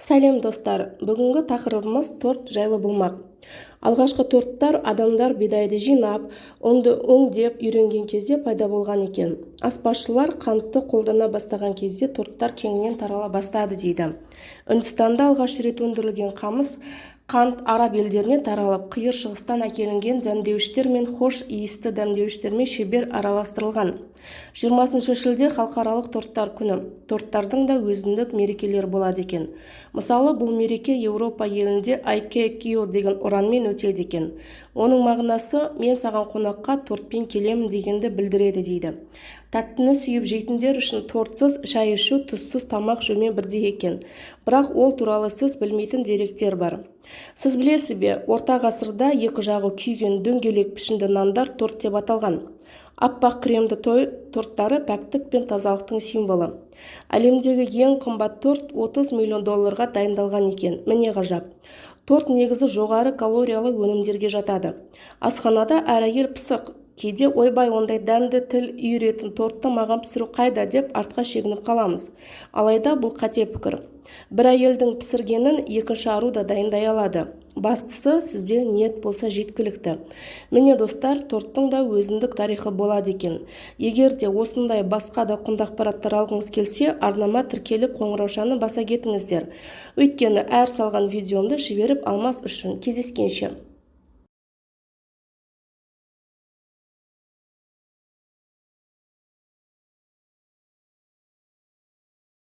Сәлем достар, бүгінгі тақырыбымыз торт жайлы болмақ. Алғашқы торттар адамдар бидайды жинап, онды өңдеп үйренген кезде пайда болған екен. Аспазшылар қантты қолдана бастаған кезде торттар кеңінен тарала бастады дейді. Үндістанда алғаш рет өндірілген қант араб елдеріне таралып, қиыр шығыстан әкелінген дәмдеуіштер мен хош иісті дәмдеуіштермен шебер араластырылған. 20 шілде халықаралық торттар күні. Торттардың да өзіндік мерекелер болады екен. Мысалы, бұл мереке Еуропа елінде айкекио деген ұранмен өтеді екен. Оның мағынасы мен саған қонаққа тортпен келемін дегенді білдіреді дейді. Тәттіні сүйіп жейтіндер үшін тортсыз шай ішу тұзсыз тамақ жеумен бірдей екен. Бірақ ол туралы сіз білмейтін деректер бар. Сіз білесіз бе, орта ғасырда екі жағы күйген дөңгелек пішінді нандар торт деп аталған. Аппақ кремді торттары пәктік пен тазалықтың символы. Әлемдегі ең қымбат торт $30 миллион дайындалған екен. Міне ғажап. Торт негізі жоғары калориялы өнімдерге жатады. Асханада әр әйел пысық. Кейде ойбай ондай дәмді тіл үйіретін тортты маған пісіру қайда деп артқа шегініп қаламыз. Алайда бұл қате пікір. Бір әйелдің пісіргенін екінші ару да дайындай алады. Бастысы сізде ниет болса жеткілікті. Міне достар, торттың да өзіндік тарихы болады екен. Егер де осындай басқа да құнды ақпараттар алғыңыз келсе, арнама тіркеліп қоңыраушаны баса кетіңіздер. Өйткені әр салған видеомды жіберіп алмас үшін. Кездескенше.